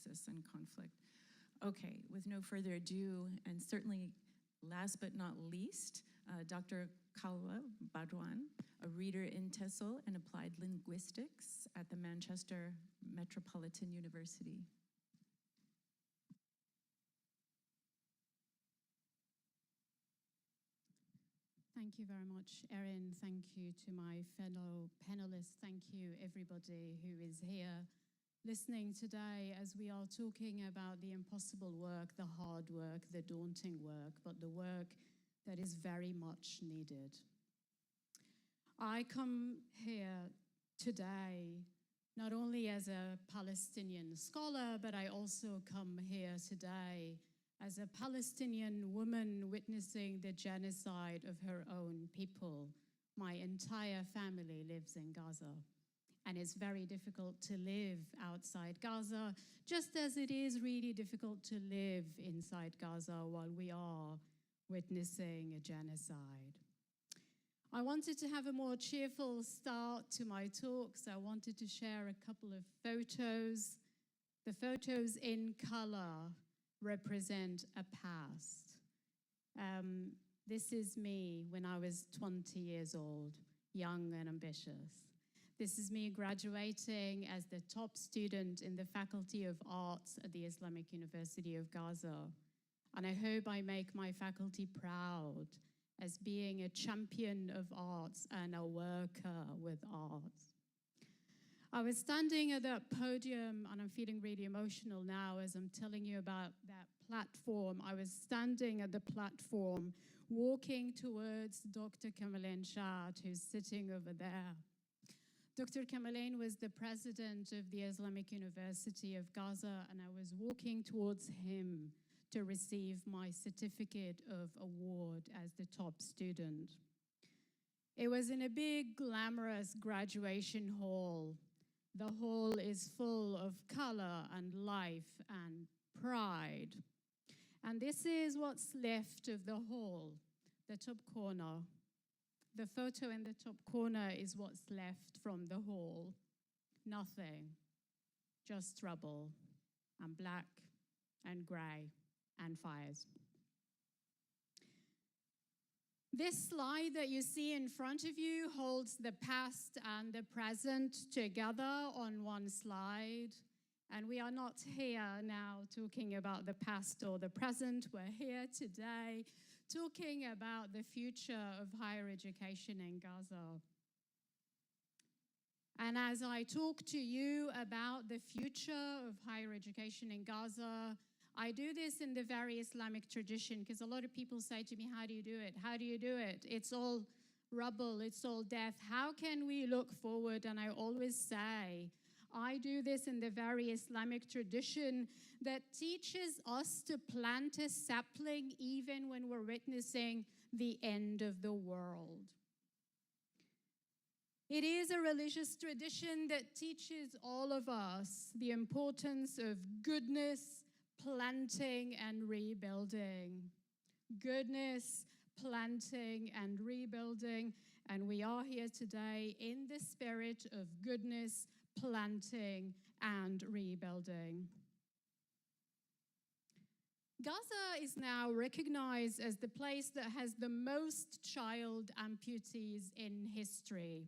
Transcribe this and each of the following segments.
crisis and conflict. Okay, with no further ado, and certainly last but not least, Dr. Khawla Badwan, a reader in TESOL and Applied Linguistics at the Manchester Metropolitan University. Thank you very much, Erin. Thank you to my fellow panelists. Thank you, everybody who is here listening today as we are talking about the impossible work, the hard work, the daunting work, but the work that is very much needed. I come here today not only as a Palestinian scholar, but I also come here today as a Palestinian woman witnessing the genocide of her own people. My entire family lives in Gaza, and it's very difficult to live outside Gaza, just as it is really difficult to live inside Gaza while we are witnessing a genocide. I wanted to have a more cheerful start to my talk, so I wanted to share a couple of photos. The photos in color represent a past. This is me when I was 20 years old, young and ambitious. This is me graduating as the top student in the Faculty of Arts at the Islamic University of Gaza. And I hope I make my faculty proud as being a champion of arts and a worker with arts. I was standing at that podium, and I'm feeling really emotional now as I'm telling you about that platform. I was standing at the platform, walking towards Dr. Kamalain Shad, who's sitting over there. Dr. Kamalain was the president of the Islamic University of Gaza, and I was walking towards him to receive my certificate of award as the top student. It was in a big, glamorous graduation hall. The hall is full of color and life and pride. And this is what's left of the hall, the top corner. The photo in the top corner is what's left from the hall. Nothing, just rubble and black and gray and fires. This slide that you see in front of you holds the past and the present together on one slide. And we are not here now talking about the past or the present. We're here today talking about the future of higher education in Gaza. And as I talk to you about the future of higher education in Gaza, I do this in the very Islamic tradition because a lot of people say to me, how do you do it? How do you do it? It's all rubble, it's all death. How can we look forward? And I always say, I do this in the very Islamic tradition that teaches us to plant a sapling even when we're witnessing the end of the world. It is a religious tradition that teaches all of us the importance of goodness, planting and rebuilding. Goodness, planting and rebuilding. And we are here today in the spirit of goodness, planting and rebuilding. Gaza is now recognized as the place that has the most child amputees in history.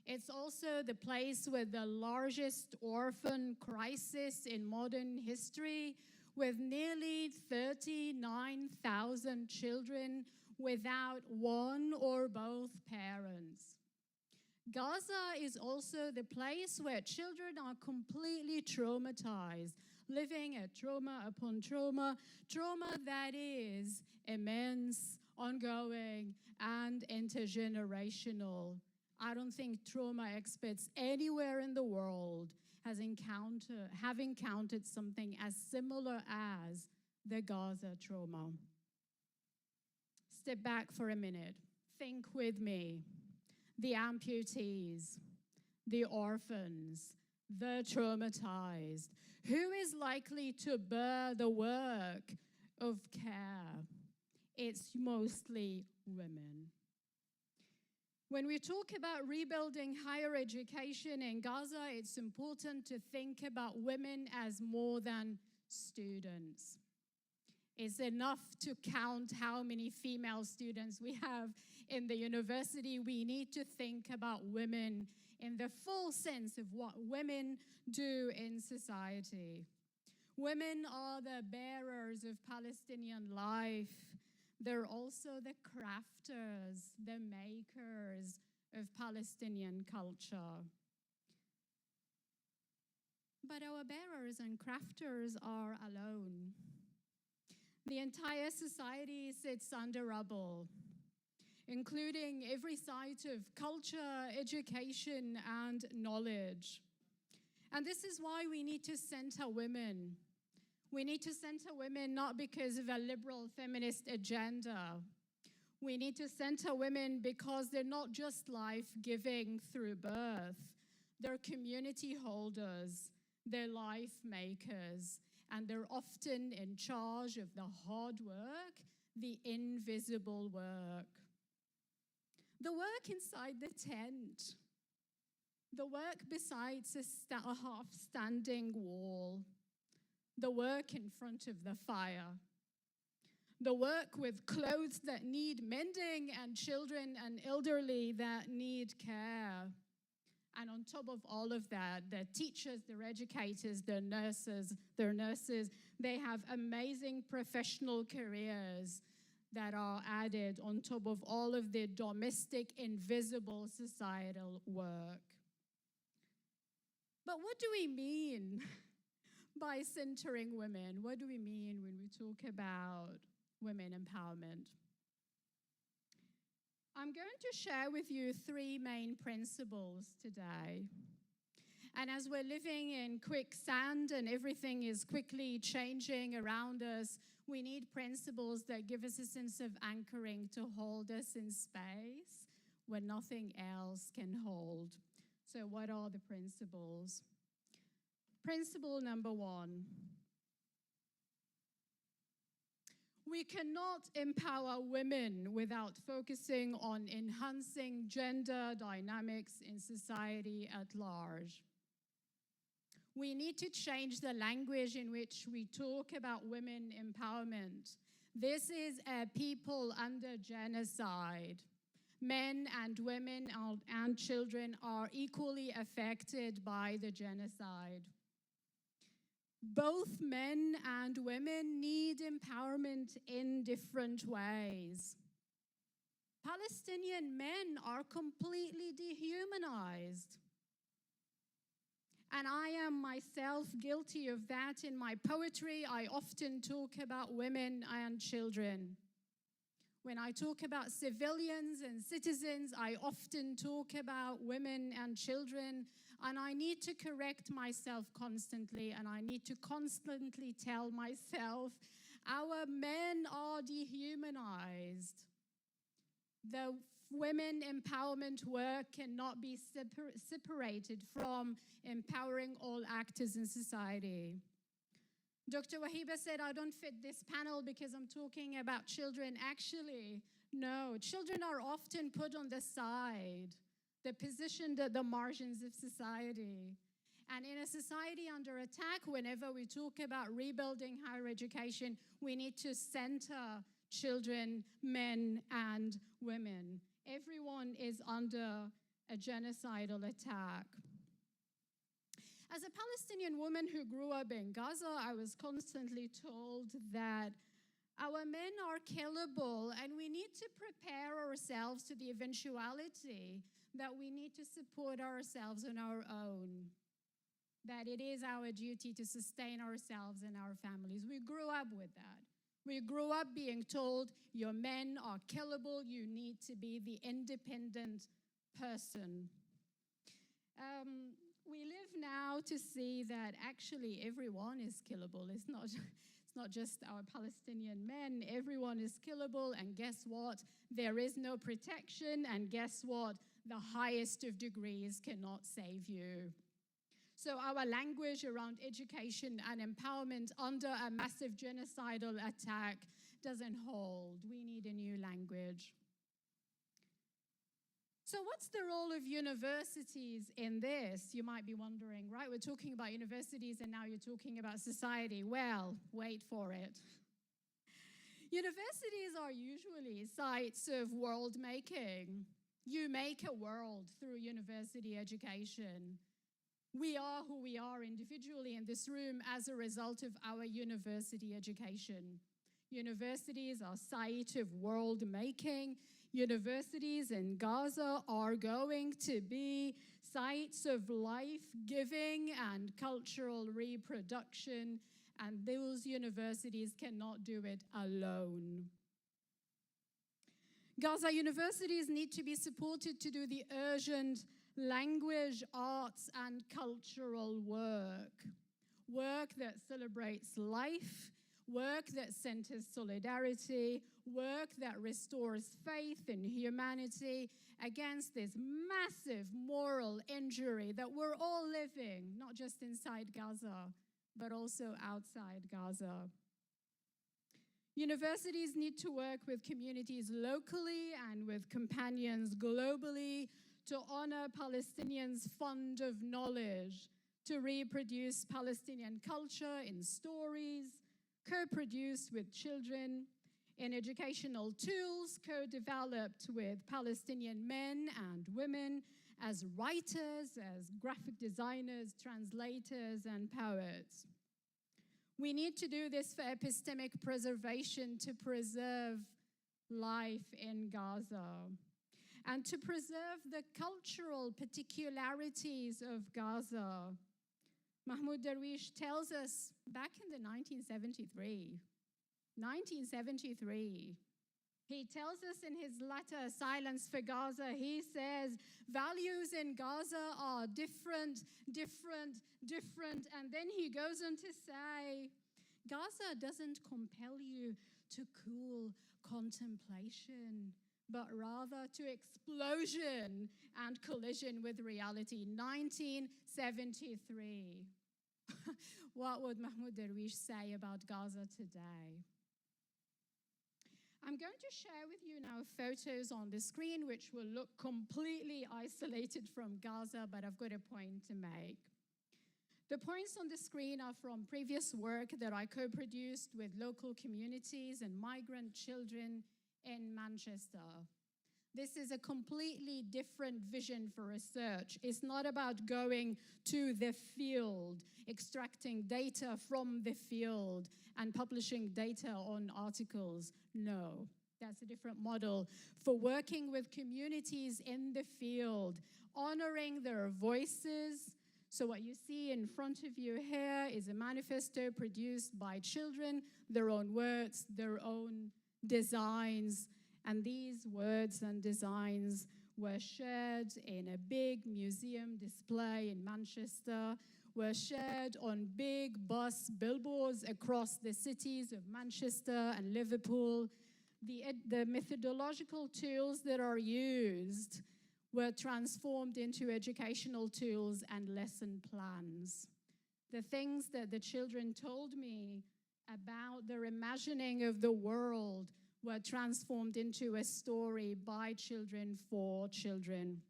It's also the place with the largest orphan crisis in modern history, with nearly 39,000 children without one or both parents. Gaza is also the place where children are completely traumatized, living at trauma upon trauma, trauma that is immense, ongoing, and intergenerational. I don't think trauma experts anywhere in the world have encountered something as similar as the Gaza trauma. Step back for a minute. Think with me. The amputees, the orphans, the traumatized. Who is likely to bear the work of care? It's mostly women. When we talk about rebuilding higher education in Gaza, it's important to think about women as more than students. It's enough to count how many female students we have in the university. We need to think about women in the full sense of what women do in society. Women are the bearers of Palestinian life. They're also the crafters, the makers of Palestinian culture. But our bearers and crafters are alone. The entire society sits under rubble, including every site of culture, education, and knowledge. And this is why we need to center women. We need to center women not because of a liberal feminist agenda. We need to center women because they're not just life-giving through birth. They're community holders, they're life makers, and they're often in charge of the hard work, the invisible work. The work inside the tent, the work besides a half-standing wall, the work in front of the fire, the work with clothes that need mending and children and elderly that need care. And on top of all of that, the teachers, their educators, their nurses, they have amazing professional careers that are added on top of all of the domestic, invisible societal work. But what do we mean by centering women? What do we mean when we talk about women empowerment? I'm going to share with you three main principles today. And as we're living in quicksand and everything is quickly changing around us, we need principles that give us a sense of anchoring to hold us in space where nothing else can hold. So what are the principles? Principle number one. We cannot empower women without focusing on enhancing gender dynamics in society at large. We need to change the language in which we talk about women empowerment. This is a people under genocide. Men and women and children are equally affected by the genocide. Both men and women need empowerment in different ways. Palestinian men are completely dehumanized. And I am myself guilty of that. In my poetry, I often talk about women and children. When I talk about civilians and citizens, I often talk about women and children. And I need to correct myself constantly, and I need to constantly tell myself, our men are dehumanized. The women empowerment work cannot be separated from empowering all actors in society. Dr. Wahiba said, I don't fit this panel because I'm talking about children. Actually, no, children are often put on the side. They're positioned at the margins of society. And in a society under attack, whenever we talk about rebuilding higher education, we need to center children, men, and women. Everyone is under a genocidal attack. As a Palestinian woman who grew up in Gaza, I was constantly told that our men are killable, and we need to prepare ourselves to the eventuality that we need to support ourselves on our own, that it is our duty to sustain ourselves and our families. We grew up with that. We grew up being told, your men are killable, you need to be the independent person. We live now to see that actually everyone is killable. It's not just our Palestinian men. Everyone is killable, and guess what? There is no protection, and guess what? The highest of degrees cannot save you. So our language around education and empowerment under a massive genocidal attack doesn't hold. We need a new language. So what's the role of universities in this? You might be wondering, right? We're talking about universities and now you're talking about society. Well, wait for it. Universities are usually sites of world making. You make a world through university education. We are who we are individually in this room as a result of our university education. Universities are sites of world making. Universities in Gaza are going to be sites of life-giving and cultural reproduction, and those universities cannot do it alone. Gaza universities need to be supported to do the urgent language, arts, and cultural work that celebrates life, work that centers solidarity, work that restores faith in humanity against this massive moral injury that we're all living, not just inside Gaza, but also outside Gaza. Universities need to work with communities locally and with companions globally to honor Palestinians' fund of knowledge, to reproduce Palestinian culture in stories, co-produced with children, in educational tools co-developed with Palestinian men and women as writers, as graphic designers, translators, and poets. We need to do this for epistemic preservation, to preserve life in Gaza, and to preserve the cultural particularities of Gaza. Mahmoud Darwish tells us back in the 1973, he tells us in his letter, Silence for Gaza, he says, values in Gaza are different, and then he goes on to say, Gaza doesn't compel you to cool contemplation, but rather to explosion and collision with reality. 1973. What would Mahmoud Darwish say about Gaza today? I'm going to share with you now photos on the screen which will look completely isolated from Gaza, but I've got a point to make. The points on the screen are from previous work that I co-produced with local communities and migrant children in Manchester. This is a completely different vision for research. It's not about going to the field, extracting data from the field, and publishing data on articles. No, that's a different model. For working with communities in the field, honoring their voices. So what you see in front of you here is a manifesto produced by children, their own words, their own designs, and these words and designs were shared in a big museum display in Manchester, were shared on big bus billboards across the cities of Manchester and Liverpool. The methodological tools that are used were transformed into educational tools and lesson plans. The things that the children told me about their imagining of the world were transformed into a story by children for children.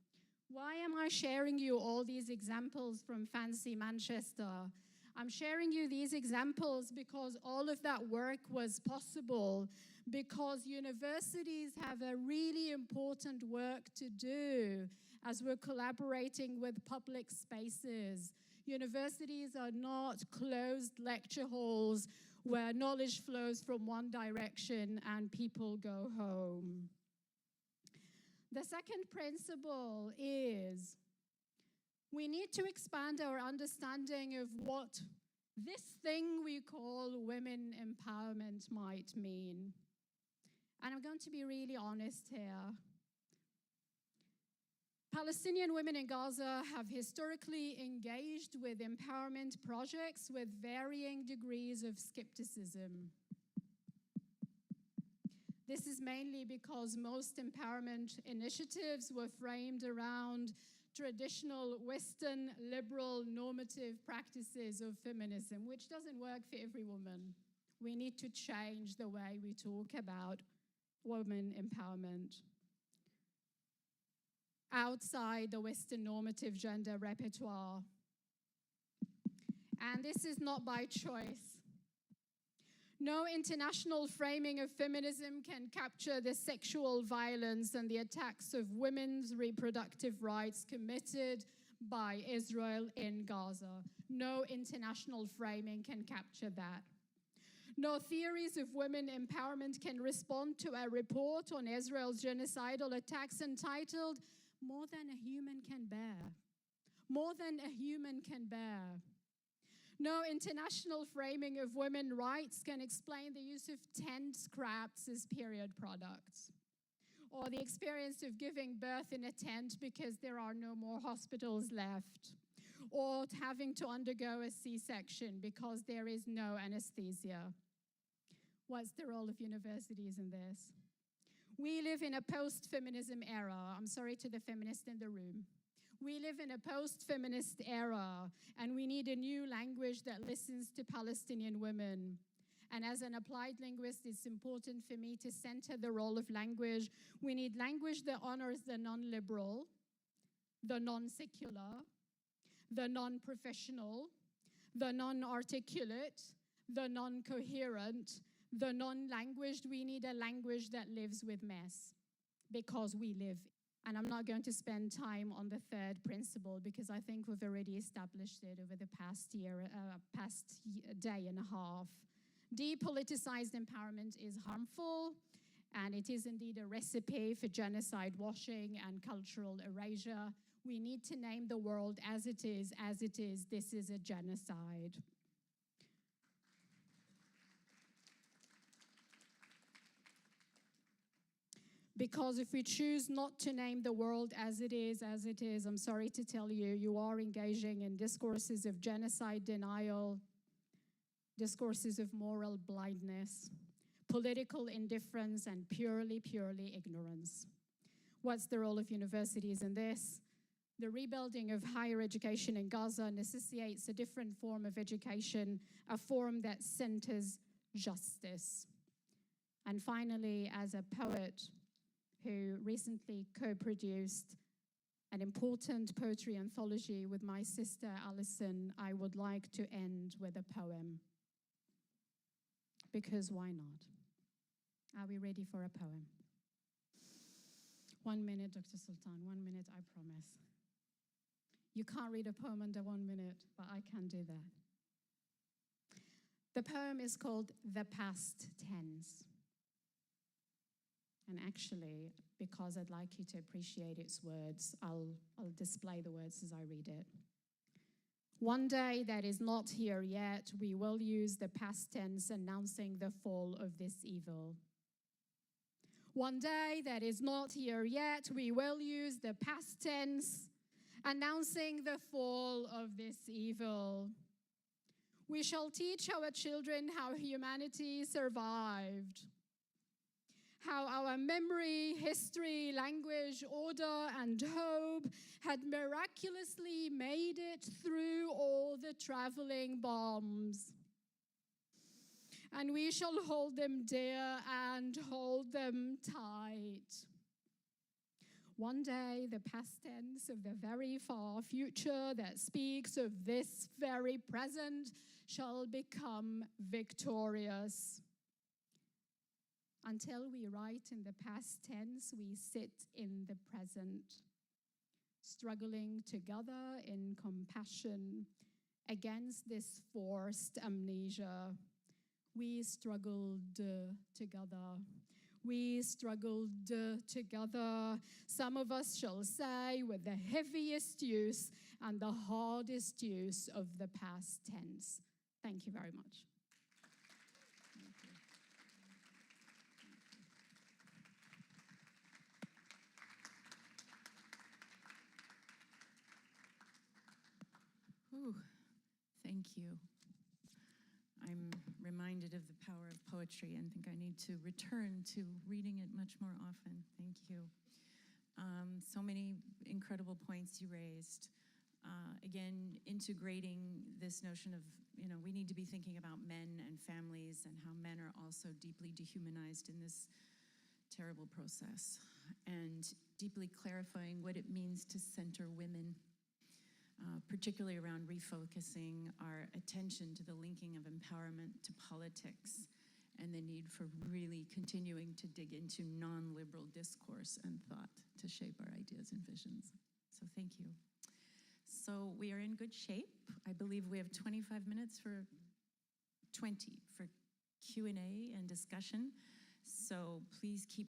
Why am I sharing you all these examples from fancy Manchester? I'm sharing you these examples because all of that work was possible because universities have a really important work to do as we're collaborating with public spaces. Universities are not closed lecture halls where knowledge flows from one direction and people go home. The second principle is we need to expand our understanding of what this thing we call women empowerment might mean. And I'm going to be really honest here. Palestinian women in Gaza have historically engaged with empowerment projects with varying degrees of skepticism. This is mainly because most empowerment initiatives were framed around traditional Western liberal normative practices of feminism, which doesn't work for every woman. We need to change the way we talk about women empowerment. outside the Western normative gender repertoire. And this is not by choice. No international framing of feminism can capture the sexual violence and the attacks of women's reproductive rights committed by Israel in Gaza. No international framing can capture that. No theories of women empowerment can respond to a report on Israel's genocidal attacks entitled "More Than a Human Can Bear." More than a human can bear. No international framing of women's rights can explain the use of tent scraps as period products, or the experience of giving birth in a tent because there are no more hospitals left, or having to undergo a C-section because there is no anesthesia. What's the role of universities in this? We live in a post-feminism era. I'm sorry to the feminists in the room. We live in a post-feminist era, and we need a new language that listens to Palestinian women. And as an applied linguist, it's important for me to center the role of language. We need language that honors the non-liberal, the non-secular, the non-professional, the non-articulate, the non-coherent, the non-languaged. We need a language that lives with mess, because we live. And I'm not going to spend time on the third principle because I think we've already established it over the past day and a half. Depoliticized empowerment is harmful, and it is indeed a recipe for genocide washing and cultural erasure. We need to name the world as it is. This is a genocide. Because if we choose not to name the world as it is, I'm sorry to tell you, you are engaging in discourses of genocide denial, discourses of moral blindness, political indifference, and purely ignorance. What's the role of universities in this? The rebuilding of higher education in Gaza necessitates a different form of education, a form that centers justice. And finally, as a poet who recently co-produced an important poetry anthology with my sister Alison, I would like to end with a poem. Because why not? Are we ready for a poem? 1 minute, Dr. Sultan, 1 minute, I promise. You can't read a poem under 1 minute, but I can do that. The poem is called The Past Tense. And actually, because I'd like you to appreciate its words, I'll display the words as I read it. One day that is not here yet, we will use the past tense announcing the fall of this evil. One day that is not here yet, we will use the past tense announcing the fall of this evil. We shall teach our children how humanity survived, how our memory, history, language, order, and hope had miraculously made it through all the traveling bombs. And we shall hold them dear and hold them tight. One day, the past tense of the very far future that speaks of this very present shall become victorious. Until we write in the past tense, we sit in the present, struggling together in compassion against this forced amnesia. We struggled together. We struggled together. Some of us shall say with the heaviest use and the hardest use of the past tense. Thank you very much. Ooh, thank you. I'm reminded of the power of poetry and think I need to return to reading it much more often. Thank you. So many incredible points you raised. Again, integrating this notion of, we need to be thinking about men and families and how men are also deeply dehumanized in this terrible process and deeply clarifying what it means to center women, particularly around refocusing our attention to the linking of empowerment to politics and the need for really continuing to dig into non-liberal discourse and thought to shape our ideas and visions. So thank you. So we are in good shape. I believe we have 25 minutes for 20 for Q&A and discussion. So please keep